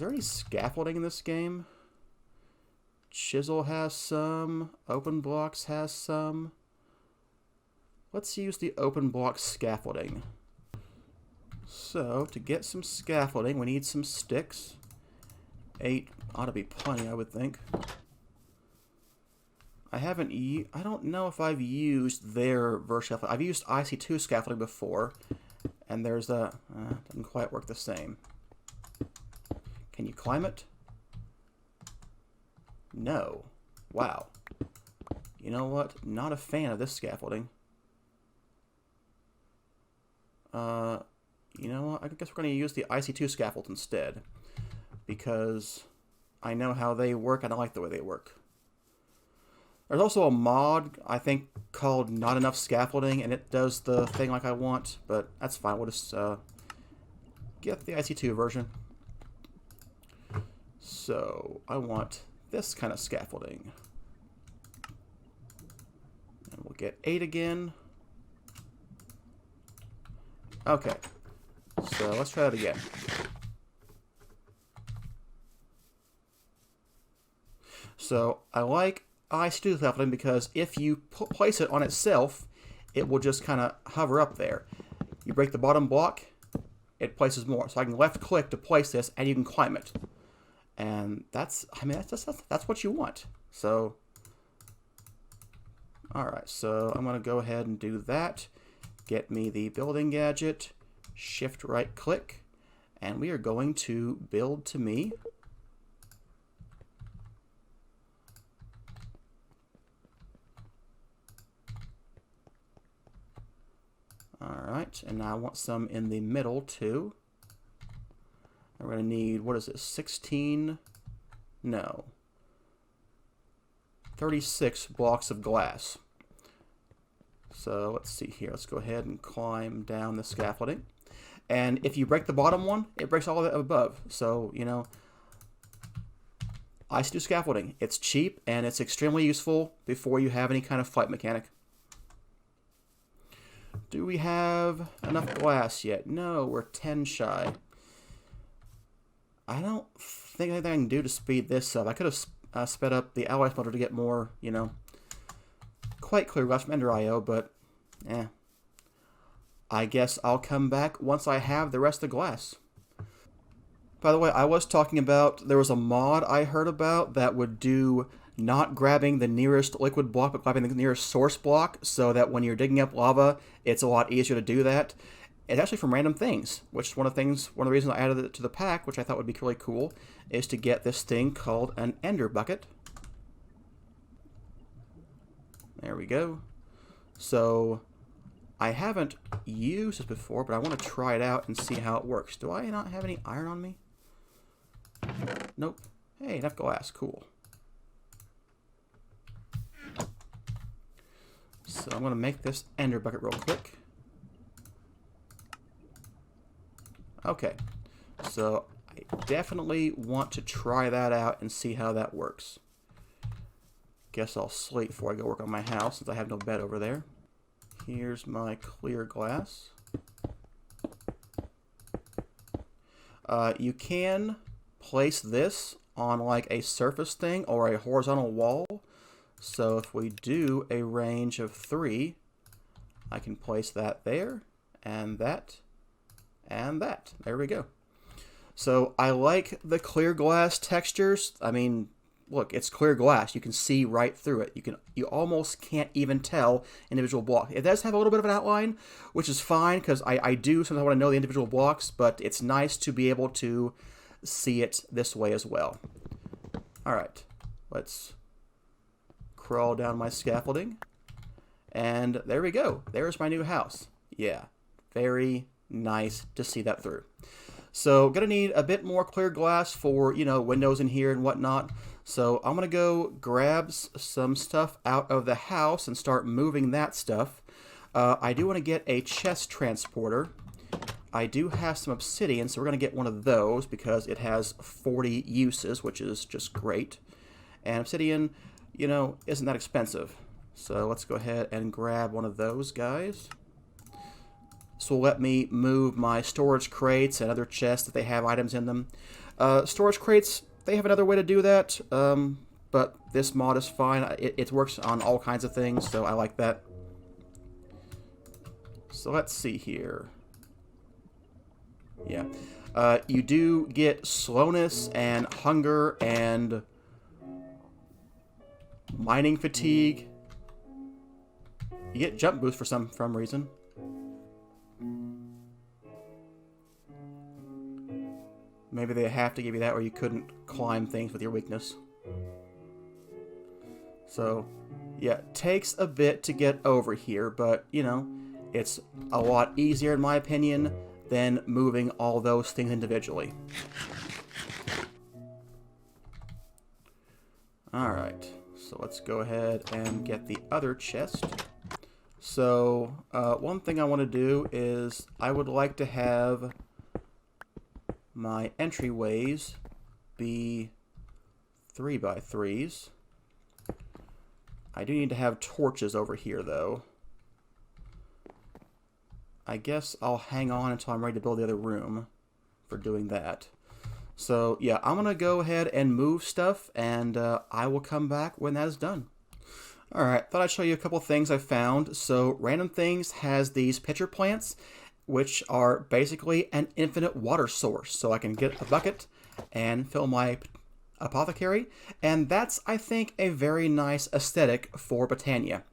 Is there any scaffolding in this game? Chisel has some. Open Blocks has some. Let's use the open block scaffolding. So, to get some scaffolding, we need some sticks. 8 ought to be plenty, I would think. I don't know if I've used their version. I've used IC2 scaffolding before, and there's a doesn't quite work the same. Can you climb it? No. Wow. You know what? Not a fan of this scaffolding. You know what? I guess we're going to use the IC2 scaffold instead, because I know how they work and I like the way they work. There's also a mod, I think, called Not Enough Scaffolding, and it does the thing like I want, but that's fine. We'll just get the IC2 version. So, I want this kind of scaffolding. And we'll get 8 again. Okay. So, let's try that again. So, I like IC2 scaffolding because if you place it on itself, it will just kind of hover up there. You break the bottom block, it places more. So I can left click to place this, and you can climb it. And that's what you want. So, all right. So I'm going to go ahead and do that. Get me the building gadget, shift right click, and we are going to build to me. Alright, and now I want some in the middle too. And we're going to need, what is this, 16? No. 36 blocks of glass. So let's see here. Let's go ahead and climb down the scaffolding. And if you break the bottom one, it breaks all of it above. So, you know, IC2 scaffolding. It's cheap and it's extremely useful before you have any kind of flight mechanic. Do we have enough glass yet? No, we're 10 shy. I don't think anything I can do to speed this up. I could have sped up the alloy smelter to get more, you know, quite clear glass from Ender IO, but I guess I'll come back once I have the rest of the glass. By the way, I was talking about, there was a mod I heard about that would do not grabbing the nearest liquid block, but grabbing the nearest source block, so that when you're digging up lava, it's a lot easier to do that. It's actually from Random Things, which is one of the reasons I added it to the pack, which I thought would be really cool, is to get this thing called an Ender Bucket. There we go. So, I haven't used this before, but I want to try it out and see how it works. Do I not have any iron on me? Nope. Hey, enough glass. Cool. So I'm going to make this Ender Bucket real quick. Okay. So I definitely want to try that out and see how that works. Guess I'll sleep before I go work on my house since I have no bed over there. Here's my clear glass. You can place this on like a surface thing or a horizontal wall. So if we do a range of 3, I can place that there, and that, and that. There we go. So I like the clear glass textures. I mean, look, it's clear glass. You can see right through it. You almost can't even tell individual block. It does have a little bit of an outline, which is fine because I do sometimes want to know the individual blocks, but it's nice to be able to see it this way as well. All right, let's crawl down my scaffolding, and there we go. There's my new house. Yeah, very nice to see that through. So gonna need a bit more clear glass for, you know, windows in here and whatnot. So I'm gonna go grab some stuff out of the house and start moving that stuff. I do want to get a chest transporter. I do have some obsidian, so we're gonna get one of those because it has 40 uses, which is just great. And obsidian, you know, isn't that expensive. So let's go ahead and grab one of those guys. This will let me move my storage crates and other chests if they have items in them. Storage crates, they have another way to do that, but this mod is fine. It works on all kinds of things, so I like that. So let's see here. Yeah. You do get slowness and hunger and mining fatigue. You get jump boost for some reason. Maybe they have to give you that or you couldn't climb things with your weakness. So, yeah, it takes a bit to get over here, but, you know, it's a lot easier, in my opinion, than moving all those things individually. Alright, so let's go ahead and get the other chest. So, one thing I want to do is I would like to have my entryways be 3x3s. I do need to have torches over here, though. I guess I'll hang on until I'm ready to build the other room for doing that. So, yeah, I'm going to go ahead and move stuff, and I will come back when that is done. Alright, thought I'd show you a couple things I found. So, Random Things has these pitcher plants, which are basically an infinite water source. So I can get a bucket and fill my apothecary, and that's, I think, a very nice aesthetic for Botania.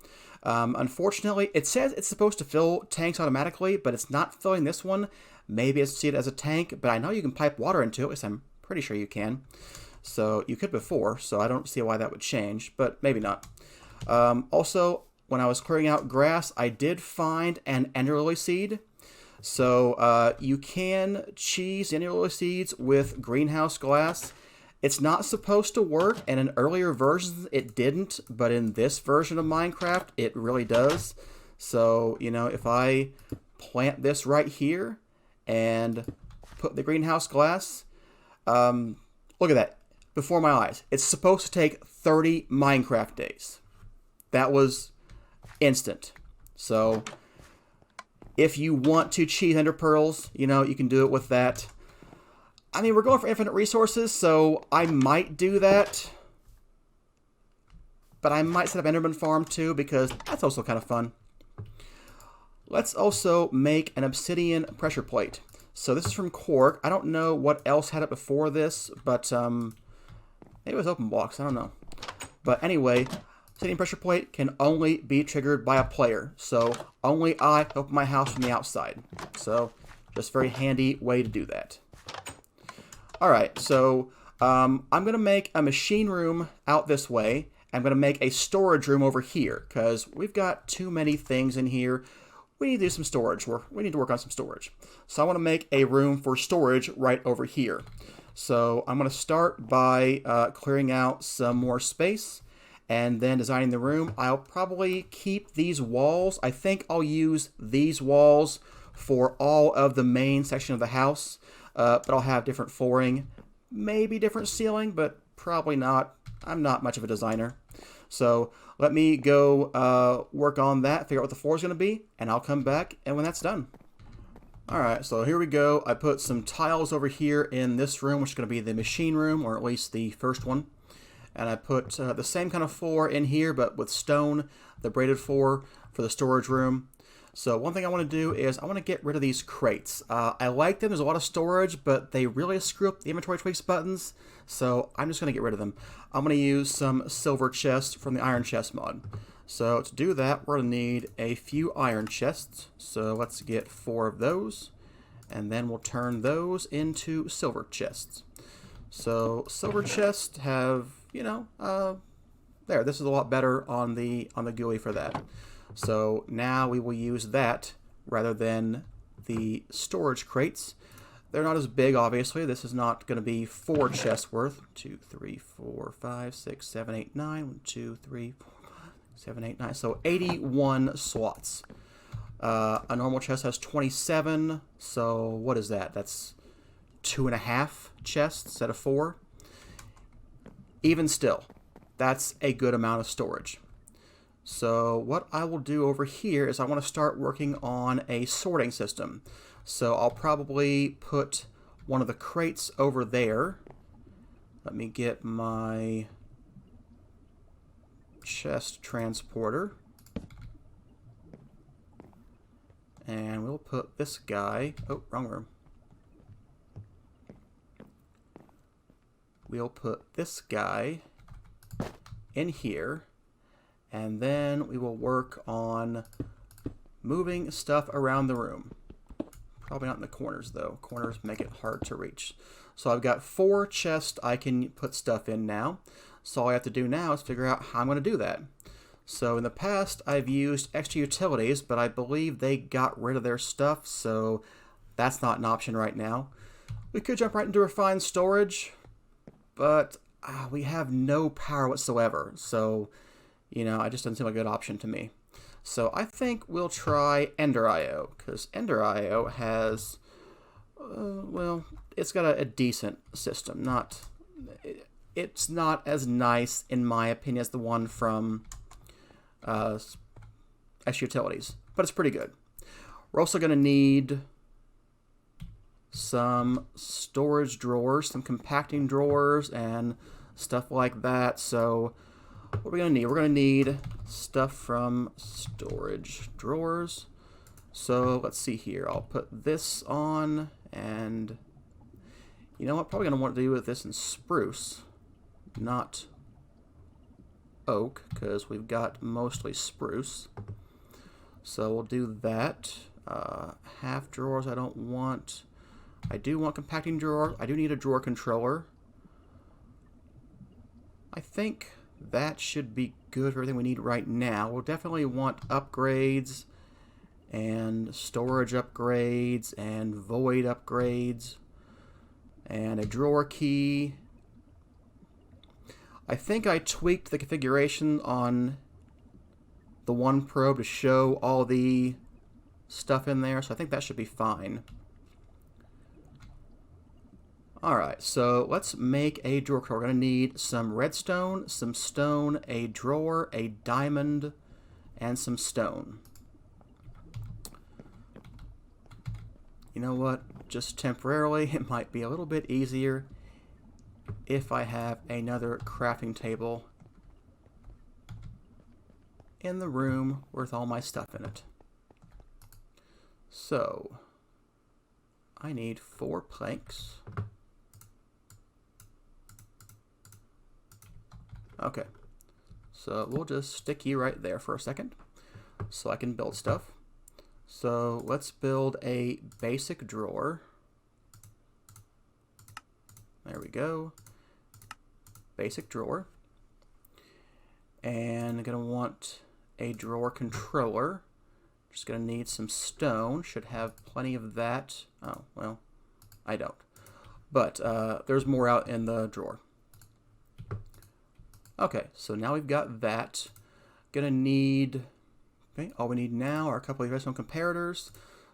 Unfortunately, it says it's supposed to fill tanks automatically, but it's not filling this one. Maybe it's see it as a tank, but I know you can pipe water into it, at least I'm pretty sure you can. So you could before, so I don't see why that would change, but maybe not. Also, when I was clearing out grass, I did find an ender lily seed. So you can cheese ender lily seeds with greenhouse glass. It's not supposed to work, and in earlier versions it didn't, but in this version of Minecraft it really does. So, you know, if I plant this right here and put the greenhouse glass, look at that, before my eyes. It's supposed to take 30 Minecraft days. That was instant. So, if you want to cheese ender pearls, you know, you can do it with that. I mean, we're going for infinite resources, so I might do that. But I might set up Enderman Farm too, because that's also kind of fun. Let's also make an obsidian pressure plate. So this is from Quark. I don't know what else had it before this, but maybe it was open blocks. I don't know. But anyway, obsidian pressure plate can only be triggered by a player. So only I open my house from the outside. So just a very handy way to do that. Alright, so I'm going to make a machine room out this way. I'm going to make a storage room over here, because we've got too many things in here. We need to do some storage. We need to work on some storage. So I want to make a room for storage right over here. So I'm going to start by clearing out some more space and then designing the room. I'll probably keep these walls. I think I'll use these walls for all of the main section of the house. But I'll have different flooring, maybe different ceiling, but probably not. I'm not much of a designer. So let me go work on that, figure out what the floor is going to be, and I'll come back and when that's done. Alright, so here we go. I put some tiles over here in this room, which is going to be the machine room, or at least the first one. And I put the same kind of floor in here, but with stone, the braided floor for the storage room. So one thing I want to do is I want to get rid of these crates. I like them. There's a lot of storage, but they really screw up the inventory tweaks buttons. So I'm just going to get rid of them. I'm going to use some silver chests from the iron chest mod. So to do that, we're going to need a few iron chests. So let's get 4 of those. And then we'll turn those into silver chests. So silver chests have, you know, there. This is a lot better on the GUI for that. So now we will use that rather than the storage crates. They're not as big, obviously. This is not going to be 4 chests worth. 2, 3, 4, 5, 6, 7, 8, 9. 1, 2, 3, 4, 5, 7, 8, 9. So 81 slots. A normal chest has 27. So what is that? That's 2.5 chests instead of 4. Even still, that's a good amount of storage. So what I will do over here is I want to start working on a sorting system. So I'll probably put one of the crates over there. Let me get my chest transporter. And we'll put this guy... Oh, wrong room. We'll put this guy in here. And then we will work on moving stuff around the room. Probably not in the corners, though. Corners make it hard to reach. So I've got 4 chests I can put stuff in now. So all I have to do now is figure out how I'm going to do that. So in the past, I've used extra utilities, but I believe they got rid of their stuff, so that's not an option right now. We could jump right into refined storage, but we have no power whatsoever. So, you know, it just doesn't seem like a good option to me. So I think we'll try Ender IO, because Ender IO has, well, it's got a decent system. It's not as nice, in my opinion, as the one from extra utilities, but it's pretty good. We're also going to need some storage drawers, some compacting drawers, and stuff like that. So what are we going to need? We're going to need stuff from storage drawers. So let's see here. I'll put this on, and you know what? Probably going to want to do with this in spruce, not oak, because we've got mostly spruce. So we'll do that. Half drawers I don't want. I do want compacting drawers. I do need a drawer controller. I think that should be good for everything we need right now. We'll definitely want upgrades and storage upgrades and void upgrades and a drawer key. I think I tweaked the configuration on the one probe to show all the stuff in there, so I think that should be fine. Alright, so let's make a drawer controller. We're going to need some redstone, some stone, a drawer, a diamond, and some stone. You know what? Just temporarily, it might be a little bit easier if I have another crafting table in the room with all my stuff in it. So, I need 4 planks. Okay, so we'll just stick you right there for a second so I can build stuff. So let's build a basic drawer. There we go. Basic drawer. And I'm going to want a drawer controller. Just going to need some stone. Should have plenty of that. Oh, well, I don't. But there's more out in the drawer. Okay, so now we've got that. Gonna need, okay, all we need now are a couple of redstone comparators.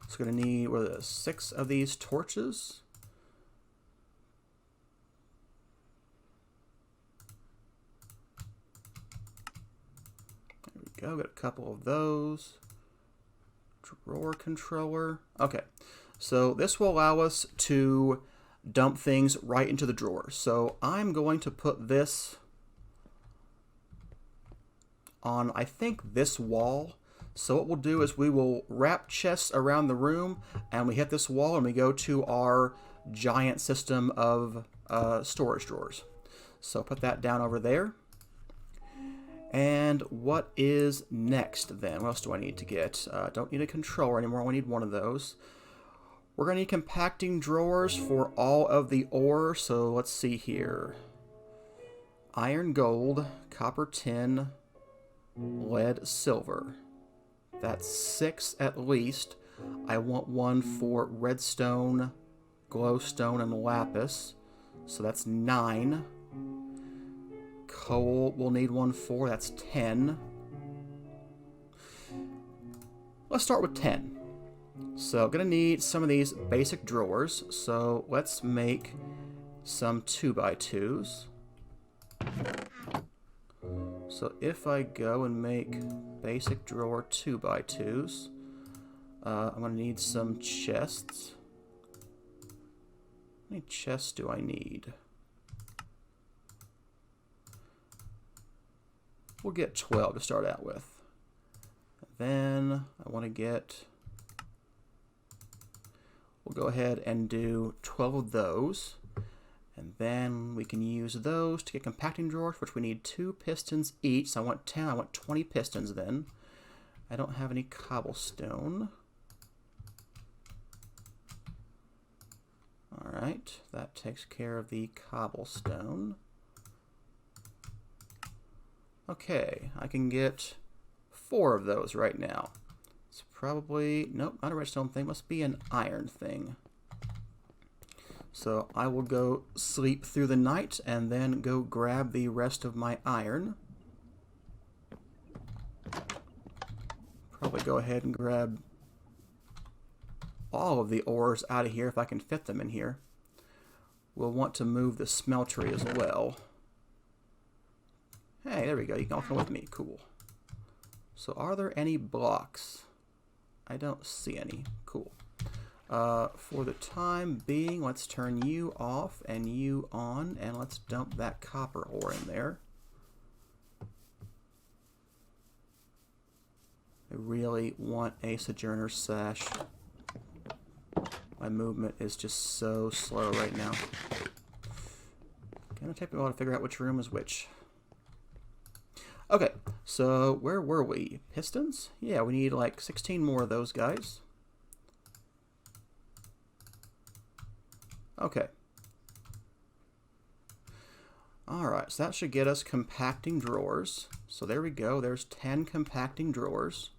So we're gonna need, what are those, 6 of these torches. There we go, got a couple of those. Drawer controller. Okay, so this will allow us to dump things right into the drawer. So I'm going to put this on, I think, this wall. So what we'll do is we will wrap chests around the room, and we hit this wall, and we go to our giant system of storage drawers. So put that down over there. And what is next then? What else do I need to get? Don't need a controller anymore. I need one of those. We're going to need compacting drawers for all of the ore. So let's see here. Iron, gold, copper, tin, lead, silver. That's 6 at least. I want one for redstone, glowstone, and lapis. So that's 9. Coal we'll need one for. That's 10. Let's start with 10. So gonna need some of these basic drawers. So let's make some 2x2s. So if I go and make basic drawer 2x2s, I'm going to need some chests. How many chests do I need? We'll get 12 to start out with. Then I want to get, we'll go ahead and do 12 of those. And then we can use those to get compacting drawers, which we need 2 pistons each. So I want 10, I want 20 pistons then. I don't have any cobblestone. Alright, that takes care of the cobblestone. Okay, I can get 4 of those right now. It's probably, nope, not a redstone thing, must be an iron thing. So I will go sleep through the night and then go grab the rest of my iron. Probably go ahead and grab all of the ores out of here if I can fit them in here. We'll want to move the smeltery as well. Hey, there we go. You can all come with me. Cool. So are there any blocks? I don't see any. Cool. For the time being, let's turn you off and you on, and let's dump that copper ore in there. I really want a Sojourner Sash. My movement is just so slow right now. Gonna take me a while to figure out which room is which. Okay, so where were we? Pistons? Yeah, we need like 16 more of those guys. Okay. Alright, so that should get us compacting drawers. So there we go, there's 10 compacting drawers.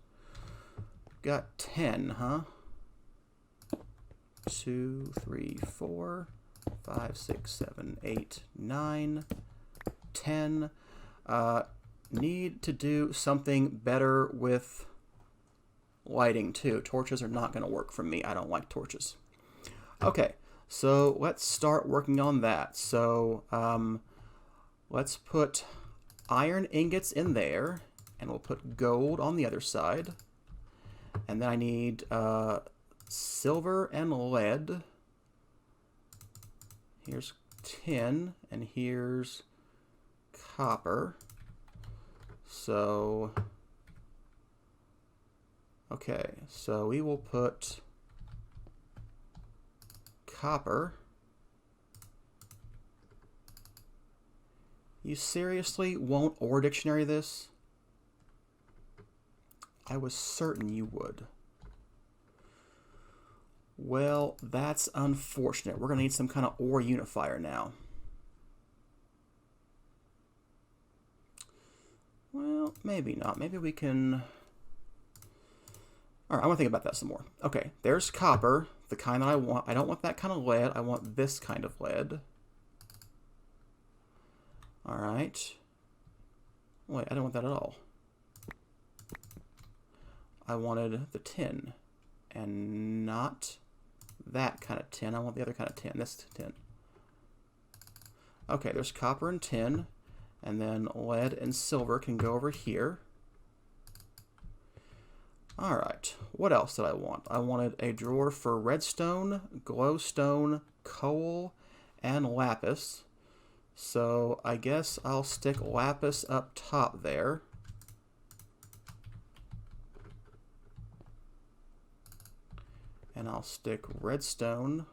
Got 10, huh? 2, 3, 4, 5, 6, 7, 8, 9, 10. Need to do something better with lighting too. Torches are not going to work for me. I don't like torches. Okay, so let's start working on that. So let's put iron ingots in there, and we'll put gold on the other side. And then I need silver and lead. Here's tin, and here's copper. So, okay, so we will put copper. You seriously won't ore dictionary this? I was certain you would. Well, that's unfortunate. We're going to need some kind of ore unifier now. Well, maybe not. Maybe we can... Alright, I want to think about that some more. Okay, there's copper, the kind that I want. I don't want that kind of lead. I want this kind of lead. Alright. Wait, I don't want that at all. I wanted the tin. And not that kind of tin. I want the other kind of tin. This tin. Okay, there's copper and tin. And then lead and silver can go over here. Alright, what else did I want? I wanted a drawer for redstone, glowstone, coal, and lapis. So I guess I'll stick lapis up top there. And I'll stick redstone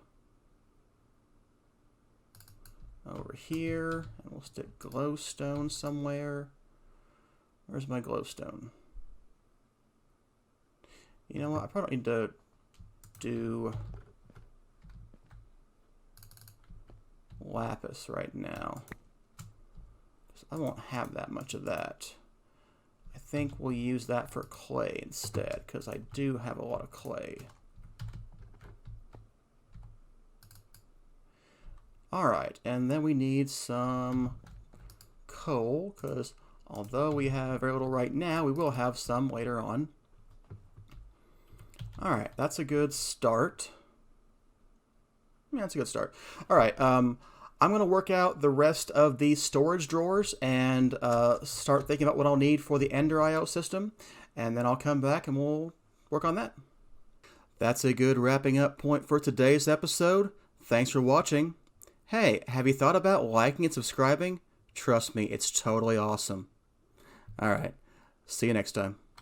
over here, and we'll stick glowstone somewhere. Where's my glowstone? You know what? I probably need to do lapis right now. I won't have that much of that. I think we'll use that for clay instead, because I do have a lot of clay. Alright, and then we need some coal, because although we have very little right now, we will have some later on. Alright, that's a good start. Yeah, that's a good start. Alright, I'm going to work out the rest of these storage drawers and start thinking about what I'll need for the Ender IO system, and then I'll come back and we'll work on that. That's a good wrapping up point for today's episode. Thanks for watching. Hey, have you thought about liking and subscribing? Trust me, it's totally awesome. Alright, see you next time.